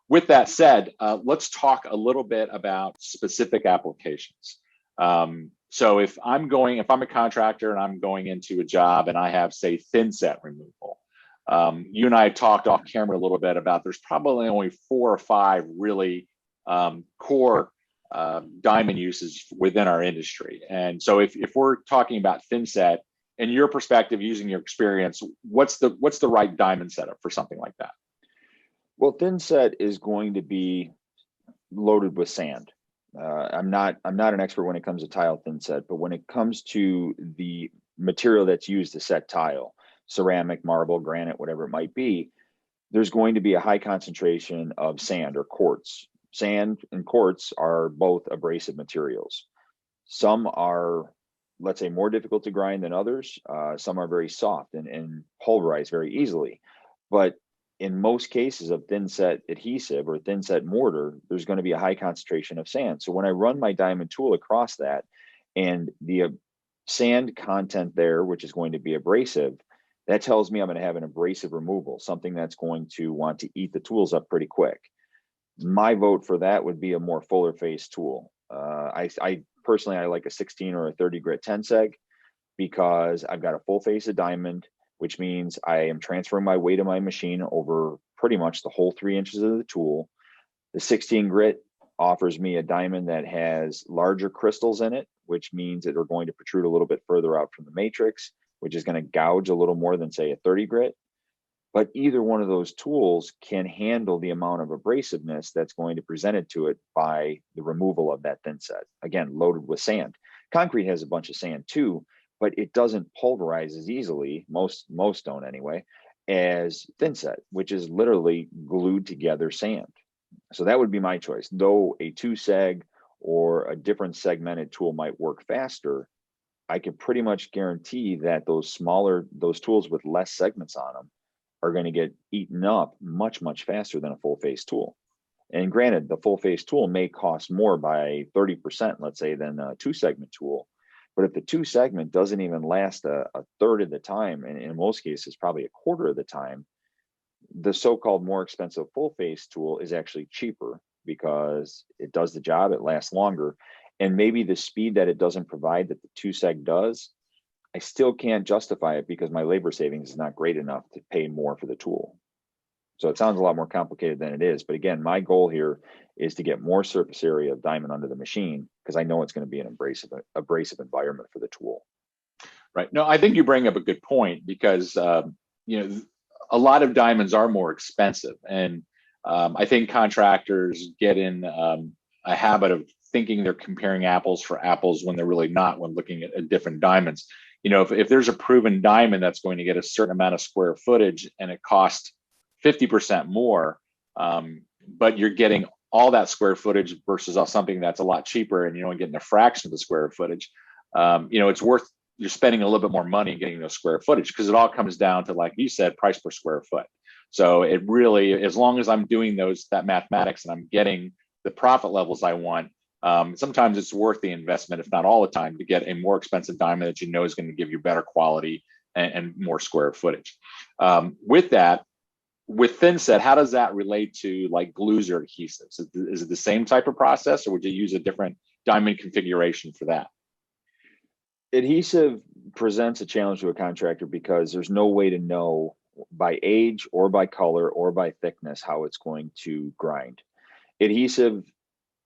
With that said, let's talk a little bit about specific applications. So if I'm a contractor and I'm going into a job and I have, say, thin set removal, you and I talked off camera a little bit about there's probably only 4 or 5 really core diamond uses within our industry. And so if we're talking about thin set, in your perspective, using your experience, what's the right diamond setup for something like that? Well, thin set is going to be loaded with sand. I'm not an expert when it comes to tile thin set, but when it comes to the material that's used to set tile, ceramic, marble, granite, whatever it might be, there's going to be a high concentration of sand or quartz. Sand and quartz are both abrasive materials. Some are, let's say, more difficult to grind than others. Some are very soft and pulverize very easily. But in most cases of thin set adhesive or thin set mortar, there's going to be a high concentration of sand. So when I run my diamond tool across that and the sand content there, which is going to be abrasive, that tells me I'm going to have an abrasive removal, something that's going to want to eat the tools up pretty quick. My vote for that would be a more fuller face tool. I personally, I like a 16 or a 30 grit 10 seg because I've got a full face of diamond, which means I am transferring my weight of my machine over pretty much the whole 3 inches of the tool. The 16 grit offers me a diamond that has larger crystals in it, which means that they're going to protrude a little bit further out from the matrix, which is going to gouge a little more than, say, a 30 grit. But either one of those tools can handle the amount of abrasiveness that's going to present it to it by the removal of that thin set. Again, loaded with sand. Concrete has a bunch of sand too, but it doesn't pulverize as easily, most don't anyway, as thin set, which is literally glued together sand. So that would be my choice. Though a 2 seg or a different segmented tool might work faster, I can pretty much guarantee that those tools with less segments on them are going to get eaten up much, much faster than a full face tool. And granted, the full face tool may cost more by 30%, let's say, than a 2 segment tool. But if the 2 segment doesn't even last a third of the time, and in most cases, probably a quarter of the time, the so-called more expensive full face tool is actually cheaper because it does the job, it lasts longer. And maybe the speed that it doesn't provide that the 2 seg does, I still can't justify it because my labor savings is not great enough to pay more for the tool. So it sounds a lot more complicated than it is. But again, my goal here is to get more surface area of diamond under the machine because I know it's going to be an abrasive environment for the tool. Right. No, I think you bring up a good point because a lot of diamonds are more expensive, and I think contractors get in a habit of thinking they're comparing apples for apples when they're really not when looking at different diamonds. If there's a proven diamond that's going to get a certain amount of square footage and it costs 50% more, but you're getting all that square footage versus something that's a lot cheaper and you're only getting a fraction of the square footage, it's worth, you're spending a little bit more money getting those square footage because it all comes down to, like you said, price per square foot. So it really, as long as I'm doing that mathematics and I'm getting the profit levels I want, sometimes it's worth the investment, if not all the time, to get a more expensive diamond that is going to give you better quality and more square footage. With that, with thin set, how does that relate to like glues or adhesives? Is it the same type of process, or would you use a different diamond configuration for that? Adhesive presents a challenge to a contractor because there's no way to know by age or by color or by thickness how it's going to grind. Adhesive,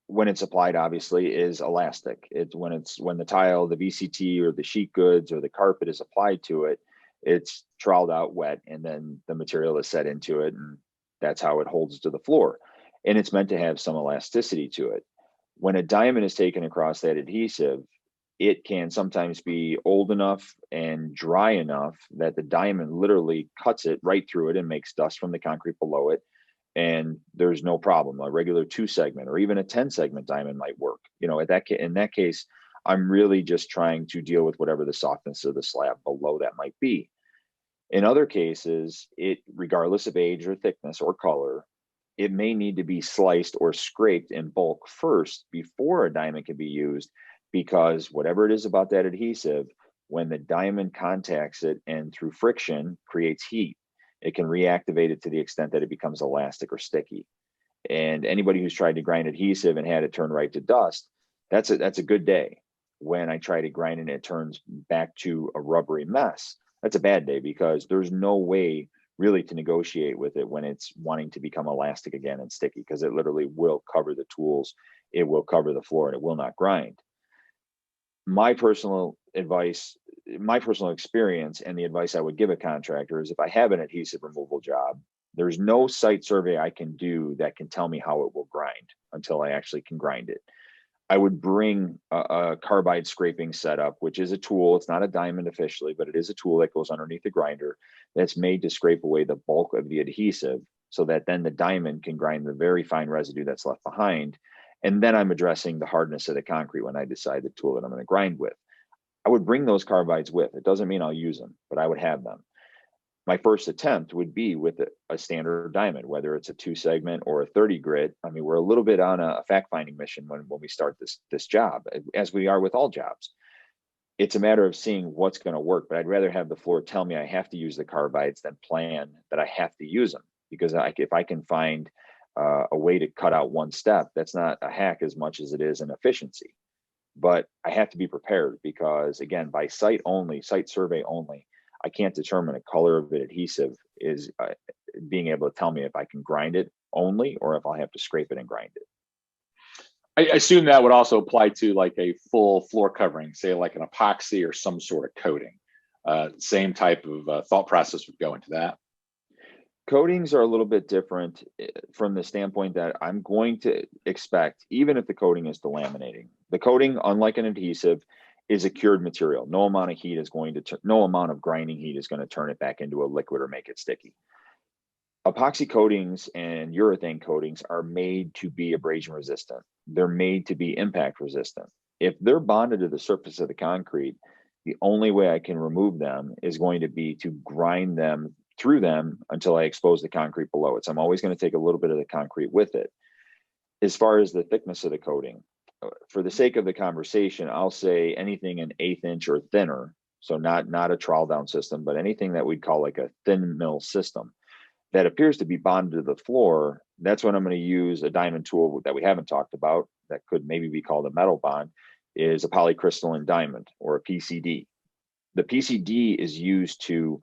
when it's applied, obviously, is elastic. It's when the tile, the VCT or the sheet goods or the carpet is applied to it, it's troweled out wet, and then the material is set into it, and that's how it holds to the floor. And it's meant to have some elasticity to it. When a diamond is taken across that adhesive, it can sometimes be old enough and dry enough that the diamond literally cuts it right through it and makes dust from the concrete below it. And there's no problem. A regular 2 segment or even a 10 segment diamond might work. In that case, I'm really just trying to deal with whatever the softness of the slab below that might be. In other cases, regardless of age or thickness or color, it may need to be sliced or scraped in bulk first before a diamond can be used, because whatever it is about that adhesive, when the diamond contacts it and through friction creates heat, it can reactivate it to the extent that it becomes elastic or sticky. And anybody who's tried to grind adhesive and had it turn right to dust, that's a good day. When I try to grind and it turns back to a rubbery mess, that's a bad day, because there's no way really to negotiate with it when it's wanting to become elastic again and sticky, because it literally will cover the tools, it will cover the floor, and it will not grind. My personal advice, my personal experience, and the advice I would give a contractor is, if I have an adhesive removal job, there's no site survey I can do that can tell me how it will grind until I actually can grind it. I would bring a carbide scraping setup, which is a tool. It's not a diamond officially, but it is a tool that goes underneath the grinder that's made to scrape away the bulk of the adhesive, so that then the diamond can grind the very fine residue that's left behind. And then I'm addressing the hardness of the concrete when I decide the tool that I'm going to grind with. I would bring those carbides with. It doesn't mean I'll use them, but I would have them. My first attempt would be with a standard diamond, whether it's a 2-segment or a 30 grit. I mean, we're a little bit on a fact-finding mission when we start this job, as we are with all jobs. It's a matter of seeing what's going to work, but I'd rather have the floor tell me I have to use the carbides than plan that I have to use them, because if I can find a way to cut out one step, that's not a hack as much as it is an efficiency. But I have to be prepared, because again, by site survey only, I can't determine a color of the adhesive is being able to tell me if I can grind it only, or if I'll have to scrape it and grind it. I assume that would also apply to like a full floor covering, say like an epoxy or some sort of coating. Same type of thought process would go into that. Coatings are a little bit different from the standpoint that I'm going to expect, even if the coating is delaminating, the coating, unlike an adhesive, is a cured material. No amount of heat is going to, no amount of grinding heat is going to turn it back into a liquid or make it sticky. Epoxy coatings and urethane coatings are made to be abrasion resistant. They're made to be impact resistant. If they're bonded to the surface of the concrete, the only way I can remove them is going to be to grind them through them until I expose the concrete below it. So I'm always going to take a little bit of the concrete with it. As far as the thickness of the coating, for the sake of the conversation, I'll say anything an 1/8 inch or thinner. So not a trowel down system, but anything that we'd call like a thin mill system that appears to be bonded to the floor. That's when I'm going to use a diamond tool that we haven't talked about, that could maybe be called a metal bond, is a polycrystalline diamond, or a PCD. The PCD is used to,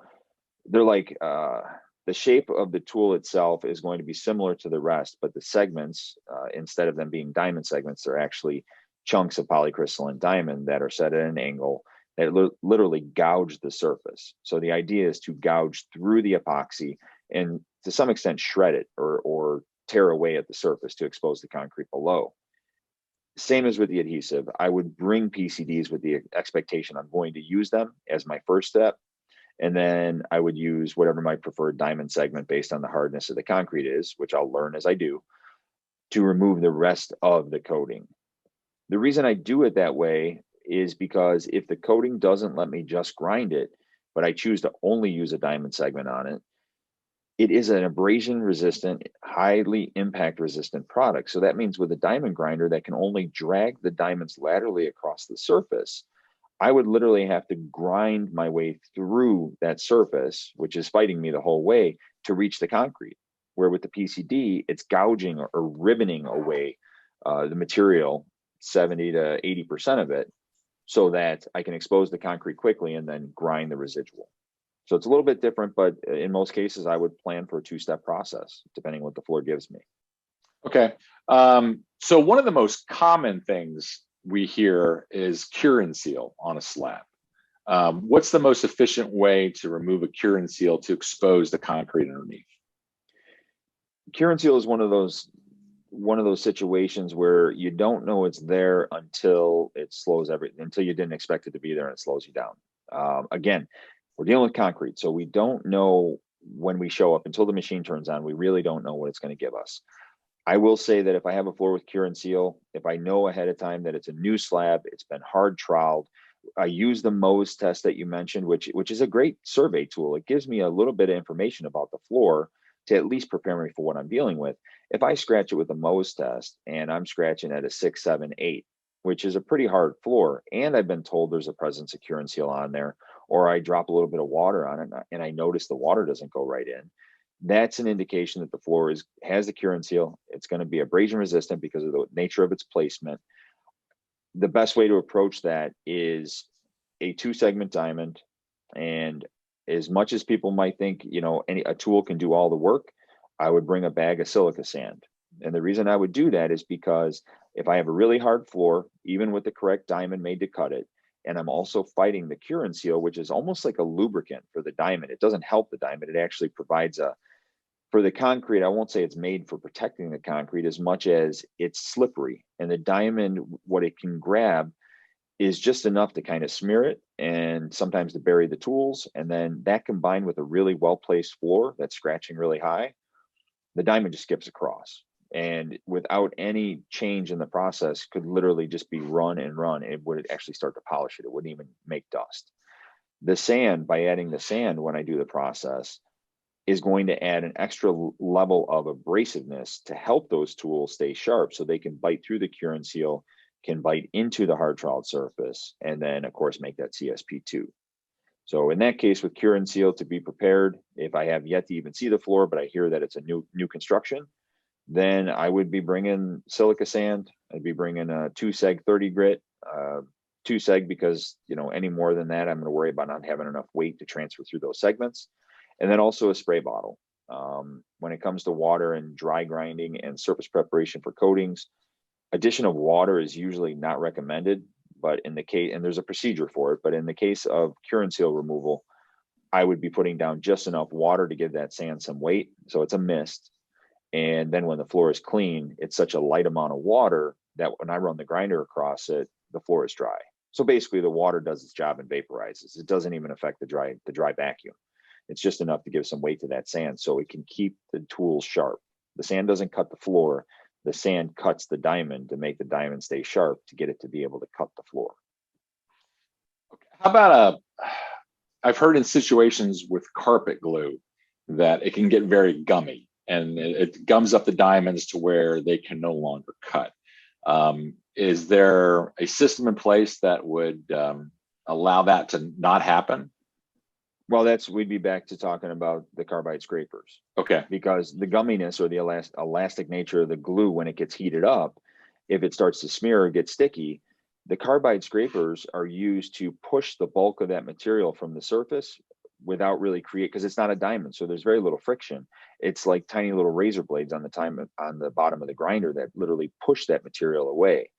they're like, the shape of the tool itself is going to be similar to the rest, but the segments, instead of them being diamond segments, they're actually chunks of polycrystalline diamond that are set at an angle that literally gouge the surface. So the idea is to gouge through the epoxy and to some extent shred it, or tear away at the surface to expose the concrete below. Same as with the adhesive, I would bring PCDs with the expectation I'm going to use them as my first step. And then I would use whatever my preferred diamond segment based on the hardness of the concrete is, which I'll learn as I do, to remove the rest of the coating. The reason I do it that way is because if the coating doesn't let me just grind it, but I choose to only use a diamond segment on it, it is an abrasion resistant, highly impact resistant product. So that means with a diamond grinder that can only drag the diamonds laterally across the surface, I would literally have to grind my way through that surface, which is fighting me the whole way, to reach the concrete. Where with the PCD, it's gouging or ribboning away the material, 70 to 80% of it, so that I can expose the concrete quickly and then grind the residual. So it's a little bit different, but in most cases, I would plan for a 2-step process, depending what the floor gives me. Okay. So one of the most common things we hear is cure and seal on a slab. What's the most efficient way to remove a cure and seal to expose the concrete underneath? Cure and seal is one of those situations where you don't know it's there until it slows everything, until you didn't expect it to be there and it slows you down. Again, we're dealing with concrete, so we don't know when we show up until the machine turns on. We really don't know what it's going to give us. I will say that if I have a floor with cure and seal, if I know ahead of time that it's a new slab, it's been hard troweled, I use the Mohs test that you mentioned, which is a great survey tool. It gives me a little bit of information about the floor to at least prepare me for what I'm dealing with. If I scratch it with a Mohs test and I'm scratching at a 6, 7, 8, which is a pretty hard floor, and I've been told there's a presence of cure and seal on there, or I drop a little bit of water on it and I notice the water doesn't go right in, that's an indication that the floor has the cure and seal. It's going to be abrasion resistant because of the nature of its placement. The best way to approach that is a 2-segment diamond. And as much as people might think, a tool can do all the work, I would bring a bag of silica sand. And the reason I would do that is because if I have a really hard floor, even with the correct diamond made to cut it, and I'm also fighting the cure and seal, which is almost like a lubricant for the diamond. It doesn't help the diamond. It actually provides for the concrete, I won't say it's made for protecting the concrete as much as it's slippery. And the diamond, what it can grab is just enough to kind of smear it and sometimes to bury the tools. And then that combined with a really well-placed floor that's scratching really high, the diamond just skips across. And without any change in the process, could literally just be run and run. It would actually start to polish it. It wouldn't even make dust. The sand, by adding the sand when I do the process, is going to add an extra level of abrasiveness to help those tools stay sharp so they can bite through the cure and seal, can bite into the hard troweled surface, and then of course make that CSP2. So in that case with cure and seal, to be prepared, if I have yet to even see the floor, but I hear that it's a new construction, then I would be bringing silica sand. I'd be bringing a 2-seg 30 grit, 2-seg because any more than that, I'm going to worry about not having enough weight to transfer through those segments. And then also a spray bottle. When it comes to water and dry grinding and surface preparation for coatings, addition of water is usually not recommended, but in the case, and there's a procedure for it, but in the case of cure and seal removal, I would be putting down just enough water to give that sand some weight. So it's a mist. And then when the floor is clean, it's such a light amount of water that when I run the grinder across it, the floor is dry. So basically the water does its job and vaporizes. It doesn't even affect the dry vacuum. It's just enough to give some weight to that sand so it can keep the tools sharp. The sand doesn't cut the floor. The sand cuts the diamond to make the diamond stay sharp to get it to be able to cut the floor. How about I've heard in situations with carpet glue that it can get very gummy and it gums up the diamonds to where they can no longer cut. Is there a system in place that would allow that to not happen? Well, we'd be back to talking about the carbide scrapers. Okay. Because the gumminess or the elastic nature of the glue, when it gets heated up, if it starts to smear or get sticky, the carbide scrapers are used to push the bulk of that material from the surface without really because it's not a diamond, so there's very little friction. It's like tiny little razor blades on the bottom of the grinder that literally push that material away.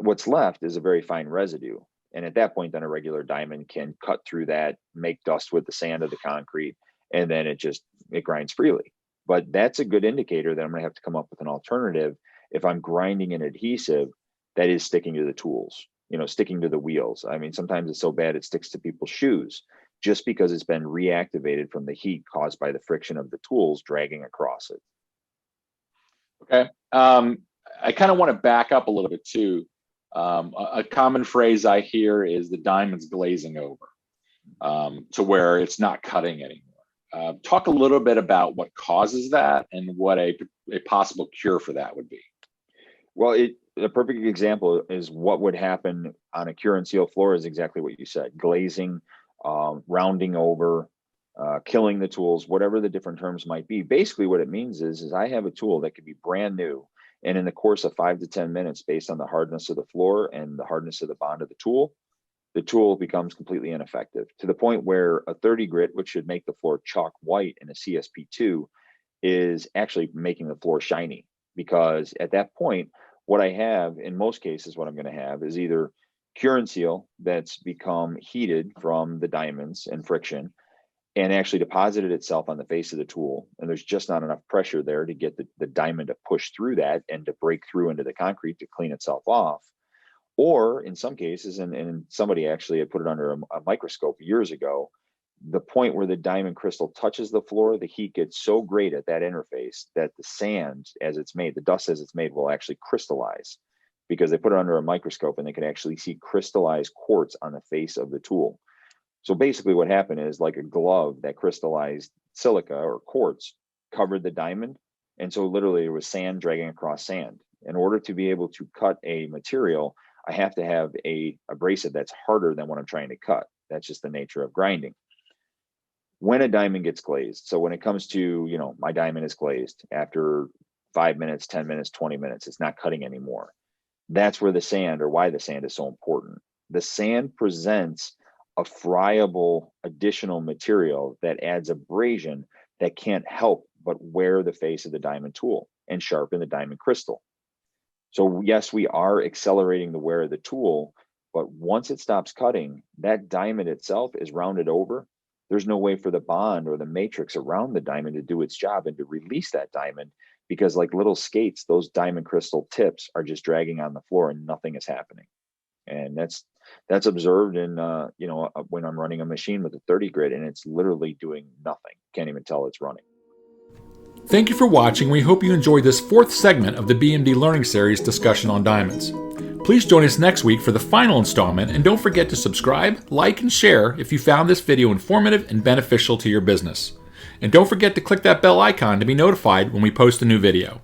What's left is a very fine residue. And at that point, then a regular diamond can cut through that, make dust with the sand of the concrete, and then it grinds freely. But that's a good indicator that I'm going to have to come up with an alternative if I'm grinding an adhesive that is sticking to the tools, sticking to the wheels. I mean, sometimes it's so bad it sticks to people's shoes just because it's been reactivated from the heat caused by the friction of the tools dragging across it. Okay. I kind of want to back up a little bit too. A common phrase I hear is the diamond's glazing over to where it's not cutting anymore. Talk a little bit about what causes that and what a possible cure for that would be. Well, a perfect example is what would happen on a cure and seal floor is exactly what you said: glazing, rounding over, killing the tools, whatever the different terms might be. Basically, what it means is I have a tool that could be brand new, and in the course of 5 to 10 minutes, based on the hardness of the floor and the hardness of the bond of the tool becomes completely ineffective to the point where a 30 grit, which should make the floor chalk white in a CSP2, is actually making the floor shiny. Because at that point, what I have in most cases, what I'm going to have is either cure and seal that's become heated from the diamonds and friction and actually deposited itself on the face of the tool. And there's just not enough pressure there to get the diamond to push through that and to break through into the concrete to clean itself off. Or in some cases, and somebody actually had put it under a microscope years ago, the point where the diamond crystal touches the floor, the heat gets so great at that interface that the sand, as it's made, the dust as it's made, will actually crystallize, because they put it under a microscope and they can actually see crystallized quartz on the face of the tool. So basically what happened is, like a glove, that crystallized silica or quartz covered the diamond. And so literally it was sand dragging across sand. In order to be able to cut a material, I have to have a abrasive that's harder than what I'm trying to cut. That's just the nature of grinding. when a diamond gets glazed. So when it comes to, my diamond is glazed after 5 minutes, 10 minutes, 20 minutes, it's not cutting anymore. That's where the sand, or why the sand is so important. The sand presents a friable additional material that adds abrasion that can't help but wear the face of the diamond tool and sharpen the diamond crystal. So yes, we are accelerating the wear of the tool, but once it stops cutting, that diamond itself is rounded over. There's no way for the bond or the matrix around the diamond to do its job and to release that diamond, because like little skates, those diamond crystal tips are just dragging on the floor and nothing is happening. And that's observed in when I'm running a machine with a 30 grit and it's literally doing nothing. Can't even tell it's running. Thank you for watching. We hope you enjoyed this 4th segment of the BMD Learning Series discussion on diamonds. Please join us next week for the final installment, and don't forget to subscribe, like, and share if you found this video informative and beneficial to your business. And don't forget to click that bell icon to be notified when we post a new video.